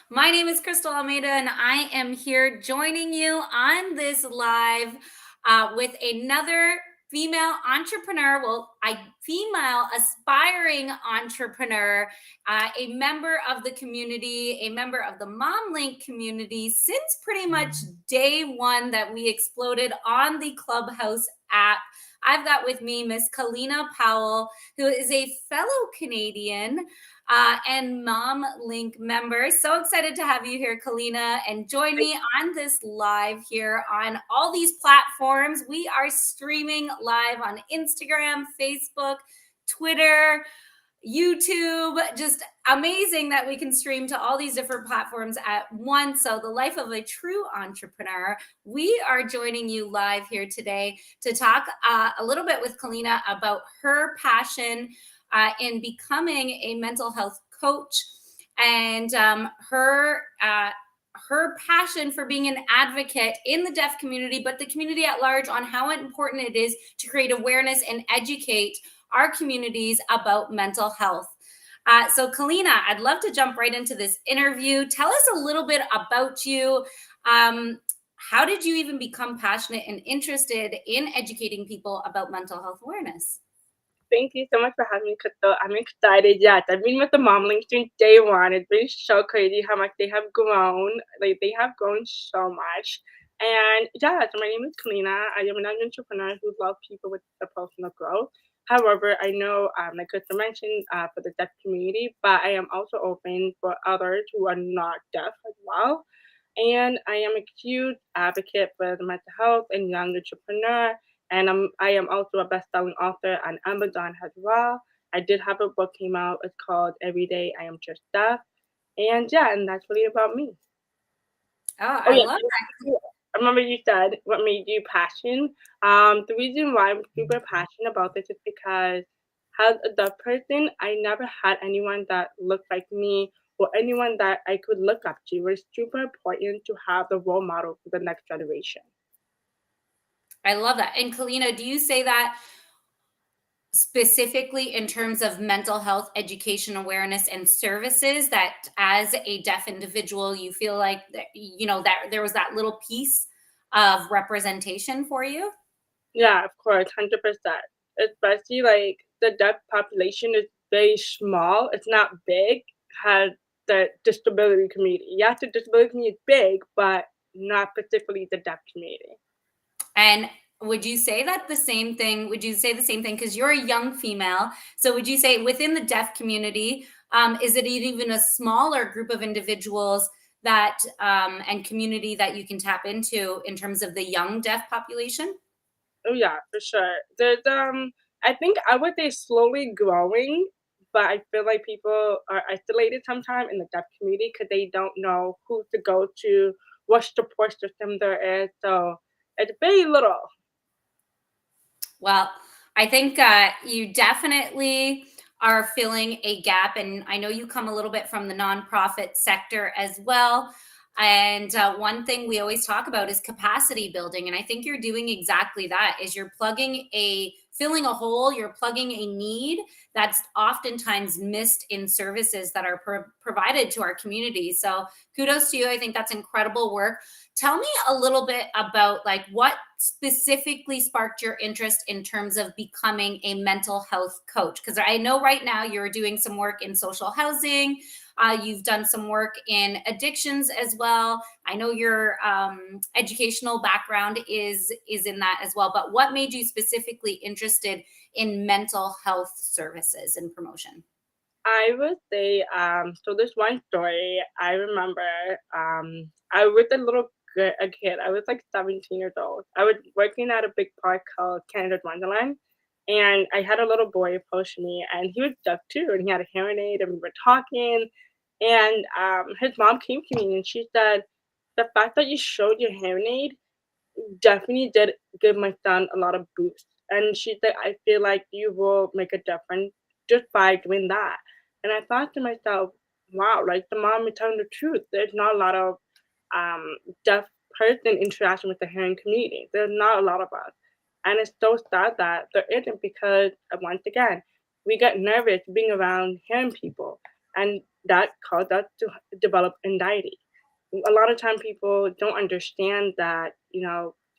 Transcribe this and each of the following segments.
My name is Crystal Almeida, and I am here joining you on this live with another female entrepreneur. Well, female aspiring entrepreneur, a member of the community, a member of the Mom Link community since pretty much day one that we exploded on the Clubhouse app. I've got with me Miss Kellina Powell, who is a fellow Canadian and Mom Link members. So excited to have you here, Kellina, and join me on this live here on all these platforms. We are streaming live on Instagram, Facebook, Twitter, YouTube. Just amazing that we can stream to all these different platforms at once. So, the life of a true entrepreneur. We are joining you live here today to talk a little bit with Kellina about her passion in becoming a mental health coach and her passion for being an advocate in the deaf community, but the community at large, on how important it is to create awareness and educate our communities about mental health. So, Kellina, I'd love to jump right into this interview. Tell us a little bit about you. How did you even become passionate and interested in educating people about mental health awareness? Thank you so much for having me, Crystal. I'm excited. Yes, I've been with the Mom Link since day one. It's been so crazy how much they have grown. Like they have grown so much. And yeah, so my name is Kellina. I am an entrepreneur who loves people with the personal growth. However, I know, like Crystal mentioned, for the deaf community, but I am also open for others who are not deaf as well. And I am a huge advocate for the mental health and young entrepreneur, and I am also a best-selling author on Amazon as well. I did have a book came out. It's called Every Day I Am Just Stuff, and yeah, and that's really about me. Oh, Oh I yeah, love I remember you said what made you passion. The reason why I'm super passionate about this is because as a deaf person, I never had anyone that looked like me or anyone that I could look up to. It's super important to have the role model for the next generation. I love that. And Kellina, do you say that specifically in terms of mental health education awareness and services, that as a deaf individual you feel like that, that there was that little piece of representation for you? Yeah, of course, 100%. Especially like the deaf population is very small. It's not big. Has the disability community. Yes, the disability community is big, but not particularly the deaf community. And would you say the same thing, because you're a young female, so would you say within the deaf community, is it even a smaller group of individuals that and community that you can tap into in terms of the young deaf population? Oh yeah, for sure. There's I think I would say slowly growing, but I feel like people are isolated sometimes in the deaf community because they don't know who to go to, what support system there is. So it's very little. Well, I think you definitely are filling a gap. And I know you come a little bit from the nonprofit sector as well. And one thing we always talk about is capacity building. And I think you're doing exactly that, is you're filling a hole, you're plugging a need that's oftentimes missed in services that are provided to our community. So kudos to you. I think that's incredible work. Tell me a little bit about, like, what specifically sparked your interest in terms of becoming a mental health coach, because I know right now you're doing some work in social housing. You've done some work in addictions as well. I know your educational background is in that as well, but what made you specifically interested in mental health services and promotion? I would say, so there's one story I remember. I was a kid. I was like 17 years old. I was working at a big park called Canada's Wonderland, and I had a little boy approach me, and he was deaf too, and he had a hearing aid, and we were talking, and his mom came to me and she said, "The fact that you showed your hearing aid definitely did give my son a lot of boost." And she said, "I feel like you will make a difference just by doing that." And I thought to myself, wow, like the mom is telling the truth. There's not a lot of deaf person interaction with the hearing community. There's not a lot of us. And it's so sad that there isn't because, once again, we get nervous being around hearing people. And that caused us to develop anxiety. A lot of time people don't understand that,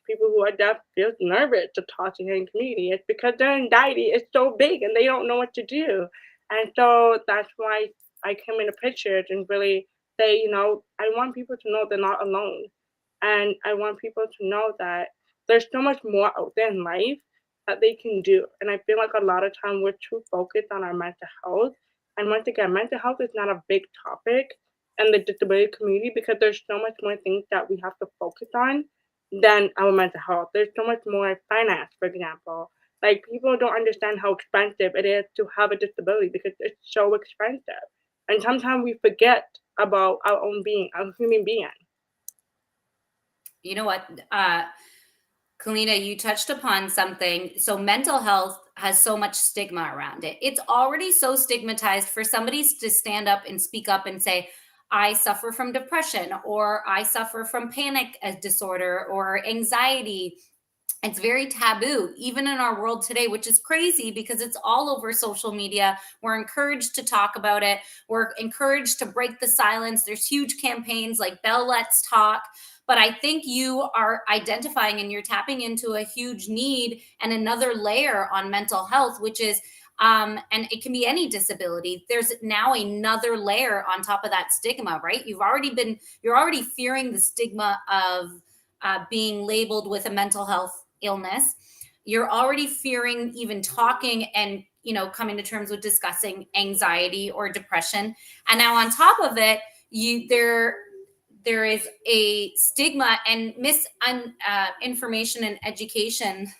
people who are deaf feel nervous to talk to the community. It's because their anxiety is so big and they don't know what to do. And so that's why I come into pictures and really say, I want people to know they're not alone. And I want people to know that there's so much more out there in life that they can do. And I feel like a lot of time we're too focused on our mental health. And once again, mental health is not a big topic in the disability community because there's so much more things that we have to focus on than our mental health. There's so much more finance, for example. Like people don't understand how expensive it is to have a disability because it's so expensive. And sometimes we forget about our own being, our human being. You know what? Kellina, you touched upon something. So, mental health has so much stigma around it. It's already so stigmatized for somebody to stand up and speak up and say, I suffer from depression, or I suffer from panic disorder, or anxiety. It's very taboo, even in our world today, which is crazy because it's all over social media. We're encouraged to talk about it. We're encouraged to break the silence. There's huge campaigns like Bell Let's Talk. But I think you are identifying and you're tapping into a huge need and another layer on mental health, which is, and it can be any disability. There's now another layer on top of that stigma, right? You're already fearing the stigma of being labeled with a mental health illness. You're already fearing even talking and coming to terms with discussing anxiety or depression. And now on top of it, there is a stigma and misinformation and education.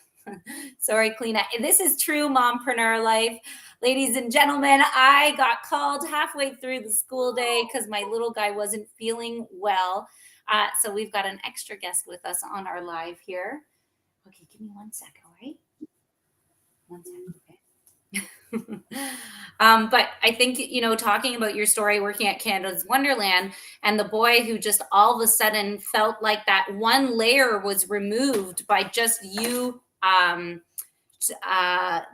Sorry, Kellina. This is true mompreneur life. Ladies and gentlemen, I got called halfway through the school day because my little guy wasn't feeling well. So we've got an extra guest with us on our live here. Okay, give me 1 second, all right? 1 second, okay. But I think, talking about your story working at Canada's Wonderland and the boy who just all of a sudden felt like that one layer was removed by just you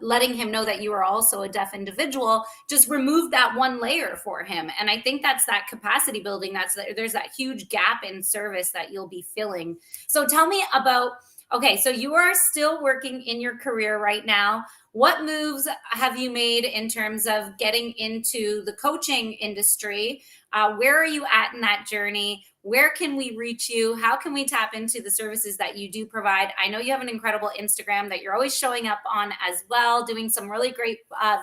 letting him know that you are also a deaf individual, just remove that one layer for him. And I think that's that capacity building. There's that huge gap in service that you'll be filling. So tell me about, okay, so you are still working in your career right now. What moves have you made in terms of getting into the coaching industry? Where are you at in that journey? Where can we reach you? How can we tap into the services that you do provide? I know you have an incredible Instagram that you're always showing up on as well, doing some really great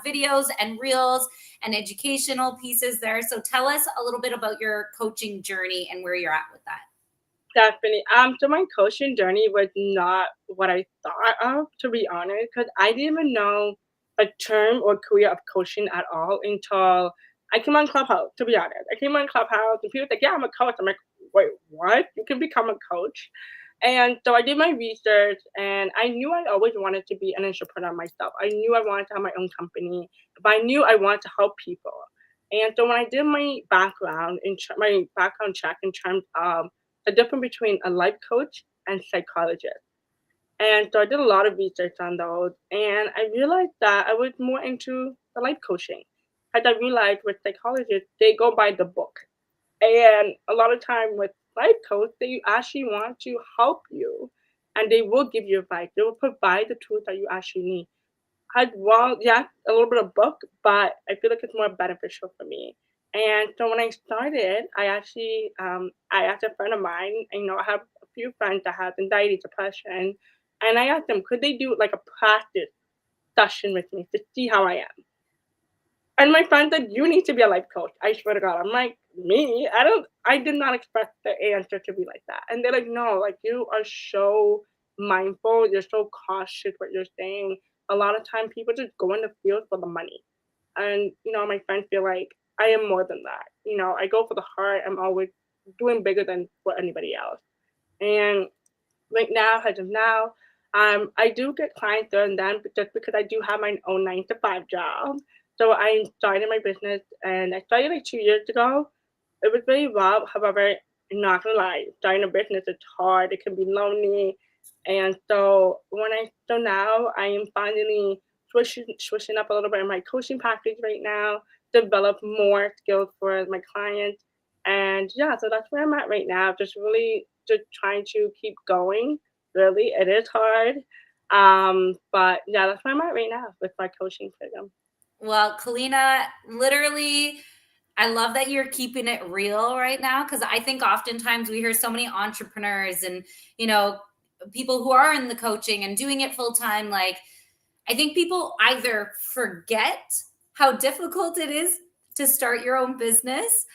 videos and reels and educational pieces there. So tell us a little bit about your coaching journey and where you're at with that. Definitely. So my coaching journey was not what I thought of, to be honest, because I didn't even know a term or career of coaching at all until I came on Clubhouse, to be honest. I came on Clubhouse and people were like, yeah, I'm a coach. I'm like, wait, what? You can become a coach? And so I did my research and I knew I always wanted to be an entrepreneur myself. I knew I wanted to have my own company, but I knew I wanted to help people. And so when I did my background my background check in terms of the difference between a life coach and psychologist. And so I did a lot of research on those, and I realized that I was more into the life coaching. As I realized with psychologists, they go by the book. And a lot of time with life coach, they actually want to help you and they will give you advice. They will provide the tools that you actually need. Yeah, a little bit of book, but I feel like it's more beneficial for me. And so when I started, I asked a friend of mine, I have a few friends that have anxiety, depression, and I asked them, could they do like a practice session with me to see how I am? And my friend said, you need to be a life coach. I swear to God. I'm like, me? I did not expect the answer to be like that. And they're like, no, like you are so mindful. You're so cautious what you're saying. A lot of time people just go in the field for the money. And, my friends feel like I am more than that. I go for the heart. I'm always doing bigger than for anybody else. And right now, as of now, I do get clients there and then, but just because I do have my own 9 to 5 job. So I started my business and I started like 2 years ago. It was very rough. However, I'm not gonna lie, starting a business is hard. It can be lonely. And so now I am finally switching up a little bit in my coaching package right now develop more skills for my clients. And yeah, so that's where I'm at right now. Just really just trying to keep going. Really, it is hard. But yeah, that's where I'm at right now with my coaching program. Well, Kellina, literally, I love that you're keeping it real right now because I think oftentimes we hear so many entrepreneurs and, you know, people who are in the coaching and doing it full time. Like, I think people either forget how difficult it is to start your own business.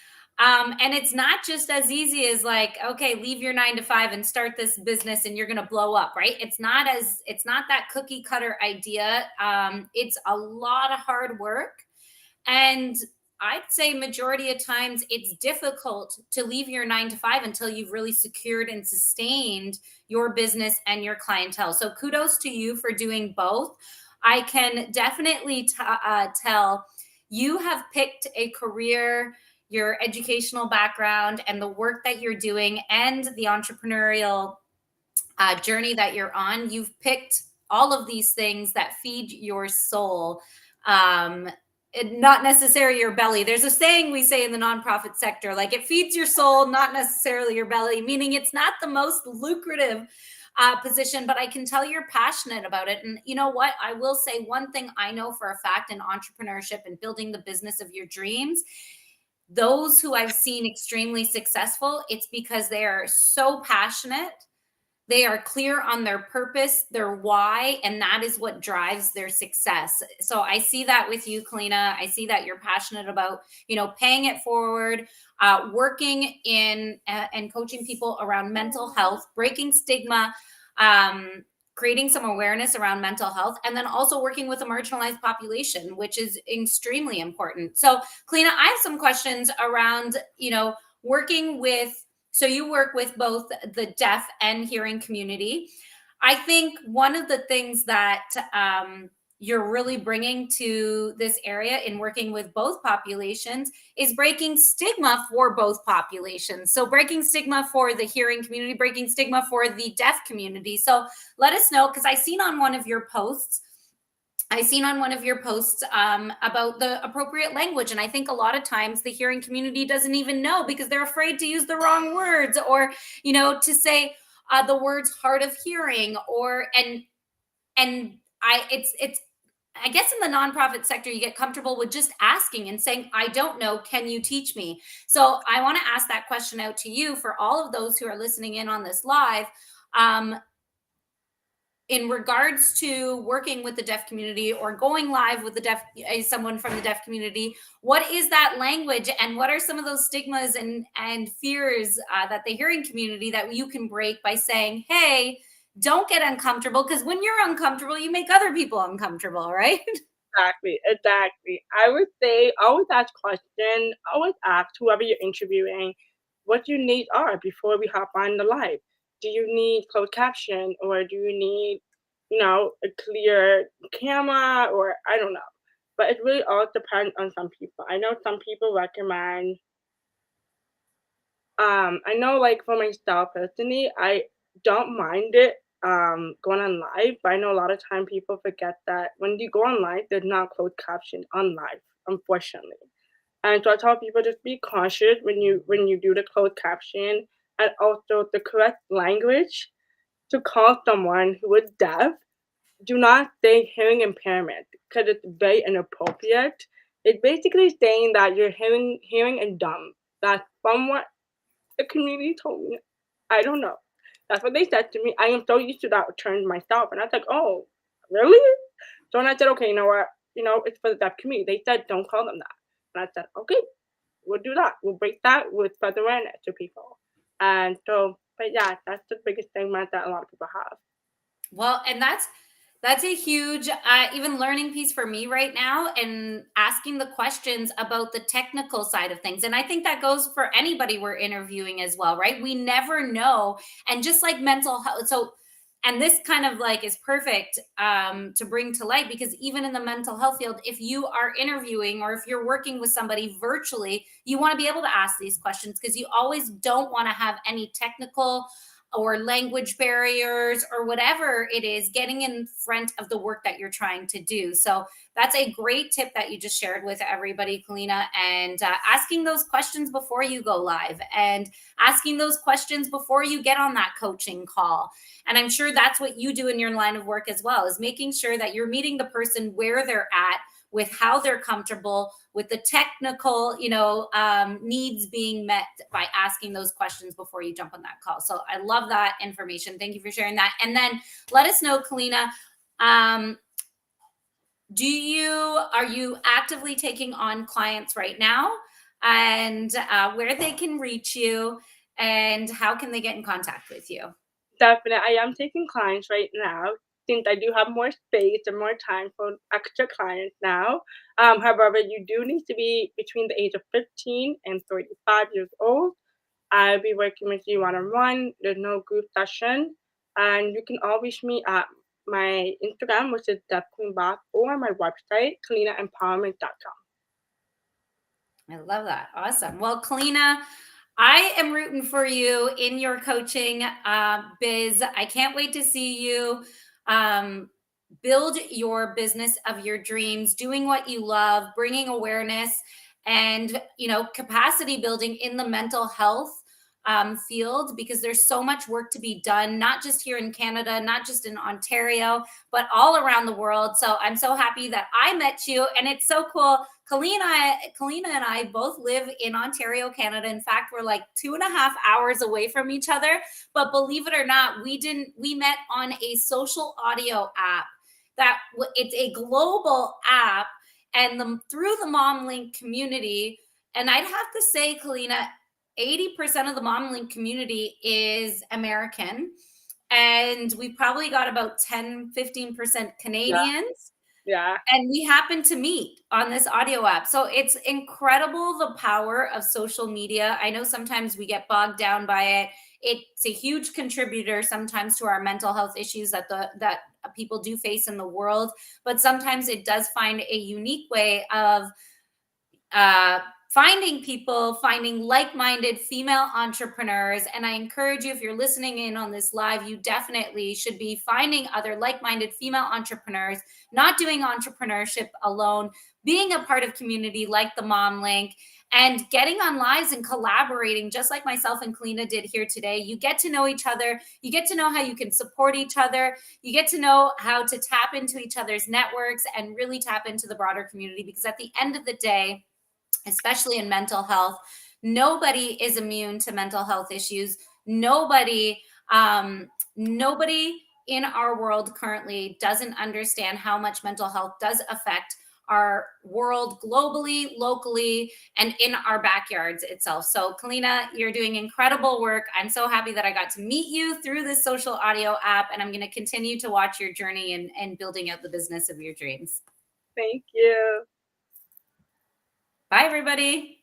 And it's not just as easy as like, okay, leave your 9 to 5 and start this business and you're going to blow up, right? It's not that cookie cutter idea. It's a lot of hard work. And I'd say majority of times it's difficult to leave your 9 to 5 until you've really secured and sustained your business and your clientele. So kudos to you for doing both. I can definitely tell you have picked a career, your educational background, and the work that you're doing, and the entrepreneurial journey that you're on. You've picked all of these things that feed your soul. Not necessarily your belly. There's a saying we say in the nonprofit sector, like it feeds your soul, not necessarily your belly, meaning it's not the most lucrative position, but I can tell you're passionate about it. And you know what? I will say one thing I know for a fact in entrepreneurship and building the business of your dreams, those who I've seen extremely successful, it's because they are so passionate, they are clear on their purpose, their why, and that is what drives their success. So I see that with you, Kellina. I see that you're passionate about, paying it forward, working in and coaching people around mental health, breaking stigma, creating some awareness around mental health, and then also working with a marginalized population, which is extremely important. So, Kellina, I have some questions around, working with, so you work with both the deaf and hearing community. I think one of the things that you're really bringing to this area in working with both populations is breaking stigma for both populations. So breaking stigma for the hearing community, breaking stigma for the deaf community. So let us know, because I seen on one of your posts about the appropriate language. And I think a lot of times the hearing community doesn't even know because they're afraid to use the wrong words, or, to say the words hard of hearing, it's I guess in the nonprofit sector, you get comfortable with just asking and saying, I don't know, can you teach me? So I want to ask that question out to you for all of those who are listening in on this live. In regards to working with the deaf community or going live with the deaf, someone from the deaf community, what is that language, and what are some of those stigmas and fears that the hearing community that you can break by saying, hey, don't get uncomfortable, because when you're uncomfortable, you make other people uncomfortable, right? Exactly, exactly. I would say always ask question, always ask whoever you're interviewing what your needs are before we hop on the live. Do you need closed caption, or do you need, a clear camera, or I don't know. But it really all depends on some people. I know some people recommend I know, like, for myself personally, I don't mind it, going on live, but I know a lot of time people forget that when you go on live, there's not closed caption on live, unfortunately. And so I tell people just be cautious when you do the closed caption, and also the correct language to call someone who is deaf. Do not say hearing impairment because it's very inappropriate. It's basically saying that you're hearing and dumb. That's from what the community told me. I don't know. That's what they said to me. I am so used to that term myself, and I was like, "Oh, really?" So then I said, "Okay, you know what? It's for the deaf community." They said, "Don't call them that," and I said, "Okay, we'll do that. We'll break that with spread awareness to people." And so, but yeah, that's the biggest thing that a lot of people have. Well, and that's a huge even learning piece for me right now, and asking the questions about the technical side of things. And I think that goes for anybody we're interviewing as well, right? We never know. And just like mental health, so, and this kind of like is perfect to bring to light, because even in the mental health field, if you are interviewing or if you're working with somebody virtually, you want to be able to ask these questions, because you always don't want to have any technical or language barriers or whatever it is, getting in front of the work that you're trying to do. So that's a great tip that you just shared with everybody, Kellina, and asking those questions before you go live and asking those questions before you get on that coaching call. And I'm sure that's what you do in your line of work as well, is making sure that you're meeting the person where they're at, with how they're comfortable, with the technical, needs being met by asking those questions before you jump on that call. So I love that information. Thank you for sharing that. And then let us know, Kellina, are you actively taking on clients right now, and where they can reach you, and how can they get in contact with you? Definitely, I am taking clients right now since I do have more space and more time for extra clients now. However, you do need to be between the age of 15 and 35 years old. I'll be working with you one on one. There's no group session, and you can all reach me at my Instagram, which is DeathQueenBoss, or my website, KellinaEmpowerment.com. I love that. Awesome. Well, Kellina, I am rooting for you in your coaching biz. I can't wait to see you um, build your business of your dreams, doing what you love, bringing awareness and capacity building in the mental health field, because there's so much work to be done, not just here in Canada, not just in Ontario, but all around the world. So I'm so happy that I met you, and it's so cool. Kellina and I both live in Ontario, Canada. In fact, we're like 2.5 hours away from each other. But believe it or not, we met on a social audio app. It's a global app, and through the Mom Link community. And I'd have to say, Kellina, 80% of the Mom Link community is American. And we've probably got about 10-15% Yeah, Canadians, yeah. and we happen to meet on this audio app. So it's incredible, the power of social media. I know sometimes we get bogged down by it. It's a huge contributor sometimes to our mental health issues that people do face in the world, but sometimes it does find a unique way of uh, finding like-minded female entrepreneurs. And I encourage you, if you're listening in on this live, you definitely should be finding other like-minded female entrepreneurs, not doing entrepreneurship alone, being a part of community like the Mom Link, and getting on lives and collaborating, just like myself and Kellina did here today. You get to know each other. You get to know how you can support each other. You get to know how to tap into each other's networks and really tap into the broader community, because at the end of the day, especially in mental health, nobody is immune to mental health issues. Nobody in our world currently doesn't understand how much mental health does affect our world globally, locally, and in our backyards itself. So, Kellina, you're doing incredible work. I'm so happy that I got to meet you through this social audio app, and I'm going to continue to watch your journey and building out the business of your dreams. Thank you. Bye, everybody.